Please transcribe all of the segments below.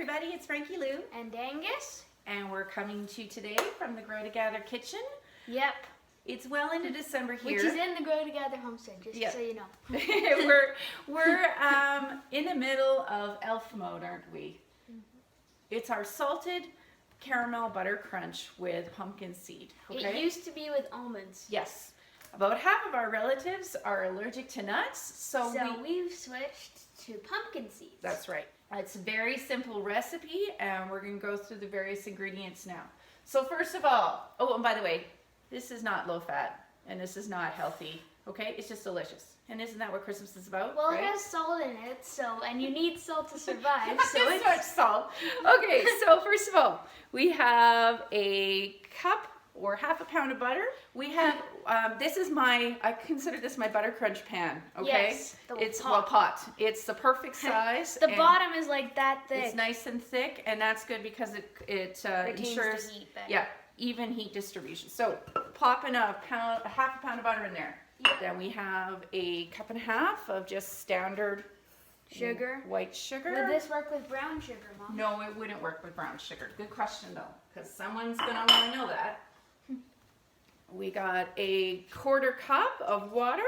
everybody, it's Frankie-Lou. And Angus. And we're coming to you today from the Grow Together kitchen. Yep. It's well into December here. Which is in the Grow Together homestead, just so you know. we're in the middle of elf mode, aren't we? Mm-hmm. It's our salted caramel butter crunch with pumpkin seed. Okay? It used to be with almonds. Yes. About half of our relatives are allergic to nuts, so we've switched to pumpkin seeds. That's right. It's a very simple recipe, and we're going to go through the various ingredients now. So first of all, oh, and by the way, this is not low fat, and this is not healthy, okay? It's just delicious. And isn't that what Christmas is about? Well, right? It has salt in it, and you need salt to survive. So it's much salt. Okay, so first of all, we have a cup or half a pound of butter. We have, this is I consider this my Buttercrunch pan, okay? Yes, it's pot. It's the perfect size. The bottom is like that thick. It's nice and thick, and that's good because it ensures the heat better. Yeah, even heat distribution. So popping a half a pound of butter in there. Yep. Then we have a cup and a half of just standard sugar. White sugar. Would this work with brown sugar, Mom? No, it wouldn't work with brown sugar. Good question though, because someone's gonna want to know that. We got a quarter cup of water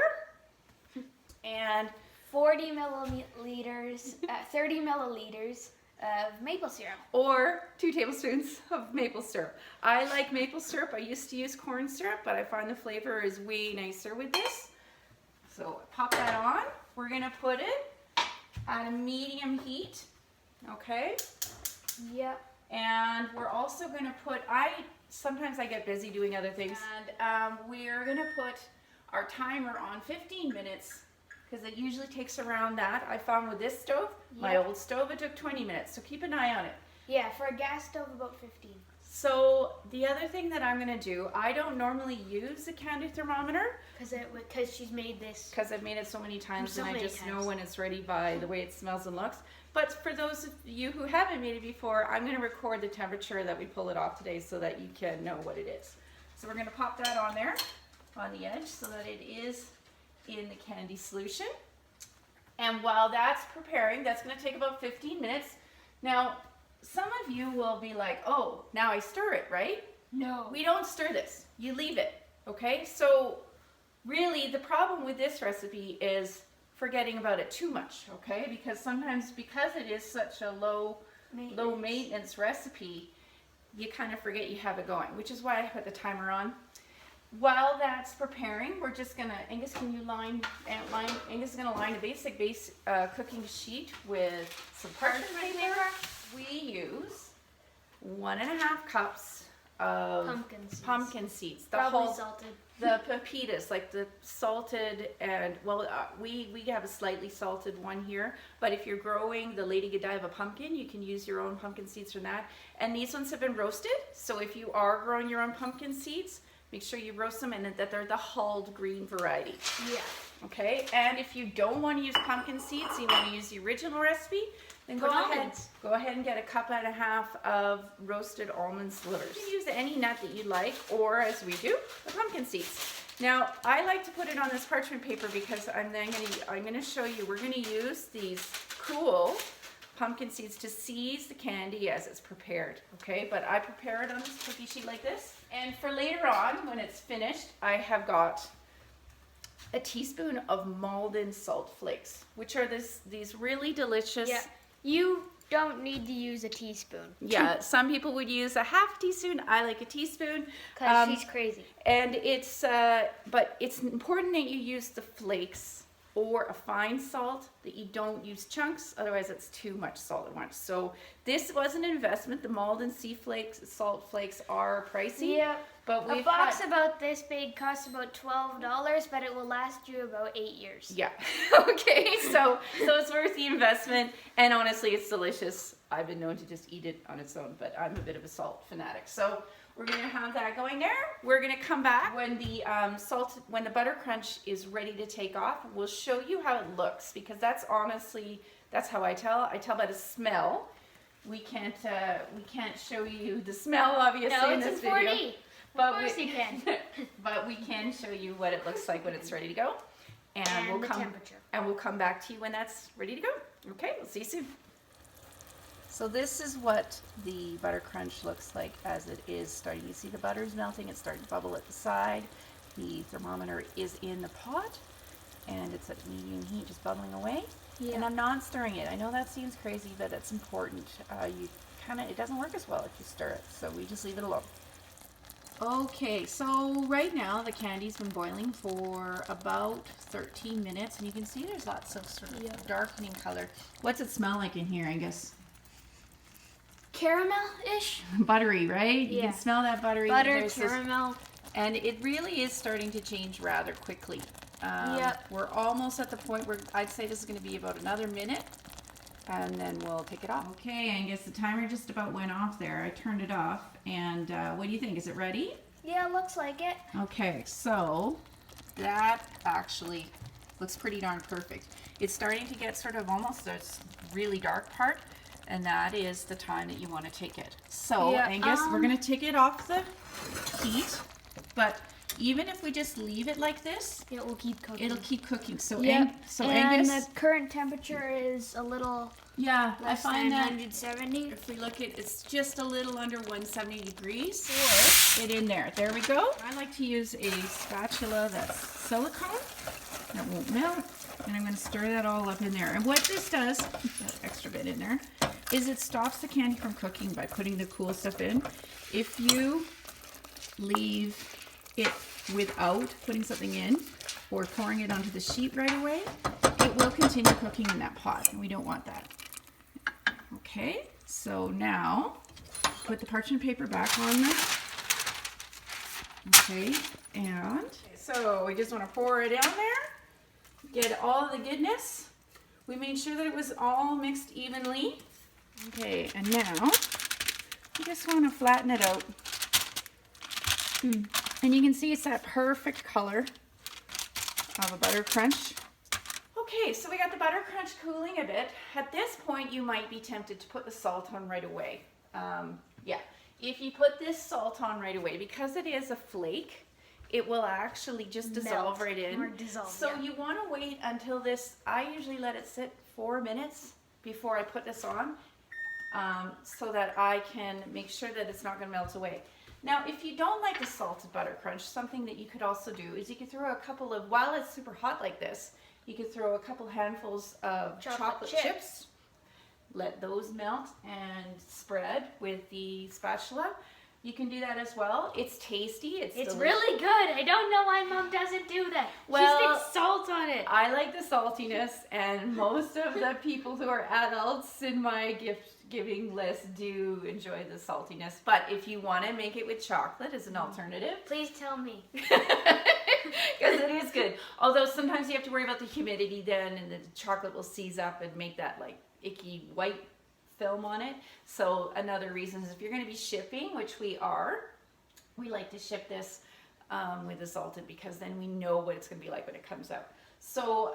and 40 milliliters, 30 milliliters of maple syrup. Or 2 tablespoons of maple syrup. I like maple syrup. I used to use corn syrup, but I find the flavor is way nicer with this. So pop that on. We're gonna put it at a medium heat, okay? Yep. And we're also gonna put, sometimes I get busy doing other things, and we're gonna put our timer on 15 minutes, because it usually takes around that. I found with this stove, my old stove, it took 20 minutes, so keep an eye on it. Yeah, for a gas stove, about 15. So the other thing that I'm gonna do, I don't normally use a candy thermometer. Because she's made this. Because I've made it so many times, and I just know when it's ready by the way it smells and looks. But for those of you who haven't made it before, I'm going to record the temperature that we pull it off today so that you can know what it is. So we're going to pop that on there, on the edge, so that it is in the candy solution. And while that's preparing, that's going to take about 15 minutes. Now, some of you will be like, oh, now I stir it, right? No. We don't stir this. You leave it, okay? So really, the problem with this recipe is forgetting about it too much, okay? Because sometimes, because it is such a low maintenance recipe, you kind of forget you have it going, which is why I put the timer on. While that's preparing, we're just gonna, Angus, can you Angus is gonna line a basic cooking sheet with some parchment paper. We use 1.5 cups of pumpkin seeds. Probably salted. The pepitas, like the salted, and well, we have a slightly salted one here, but if you're growing the Lady Godiva pumpkin, you can use your own pumpkin seeds from that. And these ones have been roasted, so if you are growing your own pumpkin seeds, make sure you roast them and that they're the hulled green variety. Yeah. Okay, and if you don't want to use pumpkin seeds, you want to use the original recipe, then go ahead and get a cup and a half of roasted almond slivers. You can use any nut that you like, or as we do, the pumpkin seeds. Now, I like to put it on this parchment paper because I'm going to show you, we're going to use these cool pumpkin seeds to seize the candy as it's prepared, okay? But I prepare it on this cookie sheet like this. And for later on, when it's finished, I have got a teaspoon of Malden salt flakes, which are these really delicious. Yeah. You don't need to use a teaspoon. Yeah, some people would use a half teaspoon. I like a teaspoon. Because she's crazy. And but it's important that you use the flakes or a fine salt, that you don't use chunks, otherwise it's too much salt at once. So this was an investment. The Malden salt flakes are pricey. Yeah. But a box about this big costs about $12, but it will last you about 8 years. Yeah. Okay, so it's worth the investment, and honestly, it's delicious. I've been known to just eat it on its own, but I'm a bit of a salt fanatic. So we're gonna have that going there. We're gonna come back when the when the Buttercrunch is ready to take off. We'll show you how it looks, because that's how I tell. I tell by the smell. We can't show you the smell, obviously, in this video. Of course you can. But we can show you what it looks like when it's ready to go. And we'll come back to you when that's ready to go. Okay, we'll see you soon. So this is what the Buttercrunch looks like as it is starting. You see the butter's melting, it's starting to bubble at the side. The thermometer is in the pot and it's at medium heat, just bubbling away. Yeah. And I'm not stirring it. I know that seems crazy, but it's important. It doesn't work as well if you stir it, so we just leave it alone. Okay, so right now the candy's been boiling for about 13 minutes, and you can see there's lots of sort of darkening color. What's it smell like in here, Angus? Caramel-ish. Buttery, right? You Yeah. can smell that buttery. Butter, There's this- caramel. and it really is starting to change rather quickly. Yep. We're almost at the point where I'd say this is going to be about another minute, and then we'll take it off. Okay, Angus, the timer just about went off there. I turned it off, and what do you think? Is it ready? Yeah, looks like it. Okay, so that actually looks pretty darn perfect. It's starting to get sort of almost this really dark part, and that is the time that you want to take it. So, Yeah, Angus, we're going to take it off the heat, but even if we just leave it like this, It will keep cooking. it'll keep cooking. So, Yep. so and Angus, the current temperature is a little yeah, I less find than that 170. if we look at, it's just a little under 170 degrees. Pour it in there. There we go. I like to use a spatula that's silicone. That won't melt. And I'm going to stir that all up in there. And what this does, that extra bit in there, is it stops the candy from cooking by putting the cool stuff in. If you leave it without putting something in or pouring it onto the sheet right away, it will continue cooking in that pot, and we don't want that. Okay, so now put the parchment paper back on there. Okay, and so we just want to pour it down there, get all the goodness. We made sure that it was all mixed evenly. Okay, and now you just want to flatten it out. And you can see it's that perfect color of a Buttercrunch. Okay, so we got the Buttercrunch cooling a bit. At this point, you might be tempted to put the salt on right away. Yeah, if you put this salt on right away, because it is a flake, it will actually just dissolve right in. Or dissolve, so yeah. you want to wait until this, I usually let it sit 4 minutes before I put this on, so that I can make sure that it's not going to melt away. Now, if you don't like the salted Buttercrunch, something that you could also do is you could throw a couple of, while it's super hot like this, you could throw a couple handfuls of chocolate chips. Let those melt and spread with the spatula. You can do that as well. It's tasty. It's delicious. really good. I don't know why Mom doesn't do that. Well, she sticks salt on it. I like the saltiness, and most of the people who are adults in my gift-giving list do enjoy the saltiness. But if you want to make it with chocolate as an alternative, Please tell me. because it is good. Although sometimes you have to worry about the humidity then, and the chocolate will seize up and make that like icky white film on it. So another reason is if you're going to be shipping, which we are, we like to ship this with the salted, because then we know what it's going to be like when it comes out. So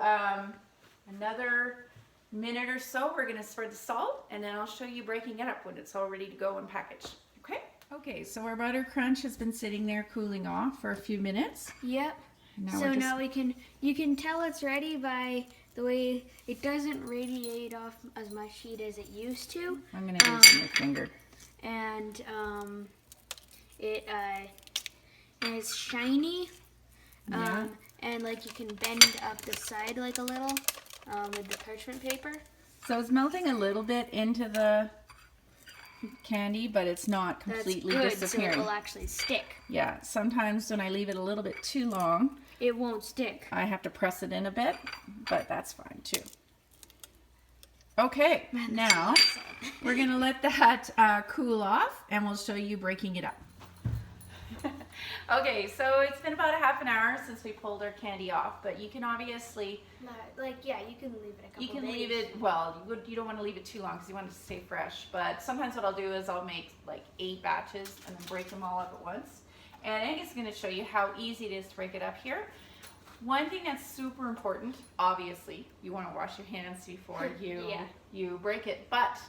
another minute or so, we're going to spread the salt, and then I'll show you breaking it up when it's all ready to go and packaged. Okay? Okay, so our Buttercrunch has been sitting there cooling off for a few minutes. Yep. Now So now you can tell it's ready by the way it doesn't radiate off as much heat as it used to. I'm going to use my finger. And it's shiny. Yeah. And like you can bend up the side like a little with the parchment paper. So it's melting a little bit into the candy, but it's not completely That's good, disappearing. so it will actually stick. Yeah, sometimes when I leave it a little bit too long, It won't stick. I have to press it in a bit, but that's fine too. Okay, now we're going to let that cool off, and we'll show you breaking it up. Okay, so it's been about a half an hour since we pulled our candy off, but you can obviously, You can leave it a couple you can days. leave it, well, you don't want to leave it too long because you want it to stay fresh, but sometimes what I'll do is I'll make like 8 batches and then break them all up at once. And Angus is going to show you how easy it is to break it up here. One thing that's super important, obviously, you want to wash your hands before you break it, but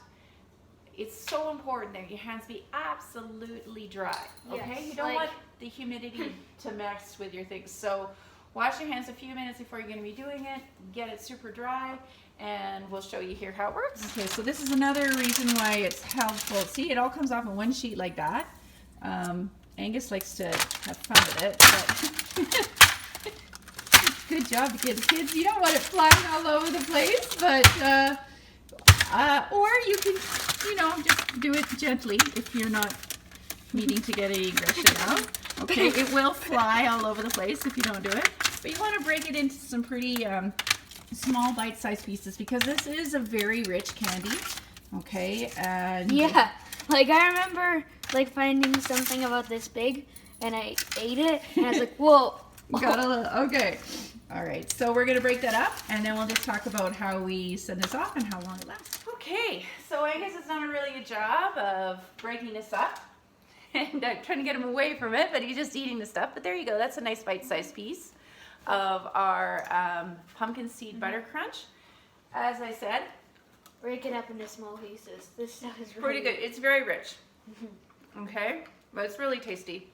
it's so important that your hands be absolutely dry, okay? Yes, You don't want the humidity to mix with your things. So wash your hands a few minutes before you're going to be doing it, get it super dry, and we'll show you here how it works. Okay, so this is another reason why it's helpful. See, it all comes off in one sheet like that. Angus likes to have fun with it, but good job, kids. You don't want it flying all over the place, but or you can, just do it gently if you're not needing to get any aggression out. Okay, it will fly all over the place if you don't do it, but you want to break it into some pretty small bite-sized pieces because this is a very rich candy. Okay, and yeah, like I remember like finding something about this big, and I ate it, and I was like, whoa. Got a little, okay. All right, so we're gonna break that up, and then we'll just talk about how we send this off and how long it lasts. Okay, so Angus has done a really good job of breaking this up. And I'm trying to get him away from it, but he's just eating the stuff. But there you go. That's a nice bite-sized piece of our pumpkin seed Buttercrunch. As I said, Break it up into small pieces. This stuff is pretty good. It's very rich. Okay, but it's really tasty.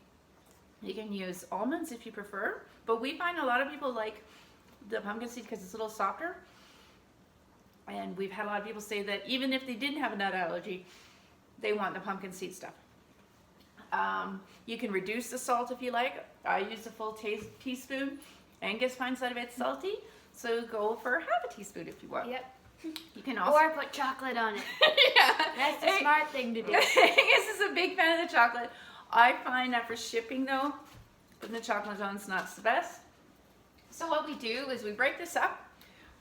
You can use almonds if you prefer, but we find a lot of people like the pumpkin seed because it's a little softer. And we've had a lot of people say that even if they didn't have a nut allergy, they want the pumpkin seed stuff. You can reduce the salt if you like. I use a full teaspoon. Angus finds that a bit salty, so go for half a teaspoon if you want. Yep. You can also Or put chocolate on it. yeah, That's the smart thing to do. Angus is a big fan of the chocolate. I find that for shipping though, putting the chocolate on is not the best. So what we do is we break this up.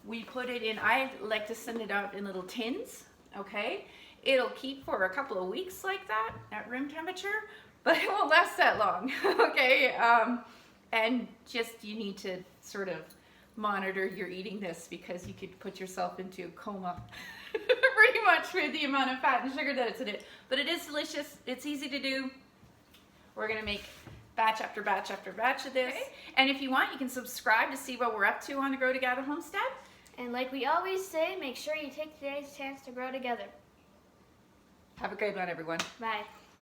We put it in. I like to send it out in little tins. Okay. It'll keep for a couple of weeks like that at room temperature, but it won't last that long, okay? And just you need to sort of monitor your eating this because you could put yourself into a coma pretty much with the amount of fat and sugar that it's in it. But it is delicious. It's easy to do. We're gonna make batch after batch after batch of this. Okay. And if you want, you can subscribe to see what we're up to on the Grow Together Homestead. And like we always say, make sure you take today's chance to grow together. Have a great one, everyone. Bye.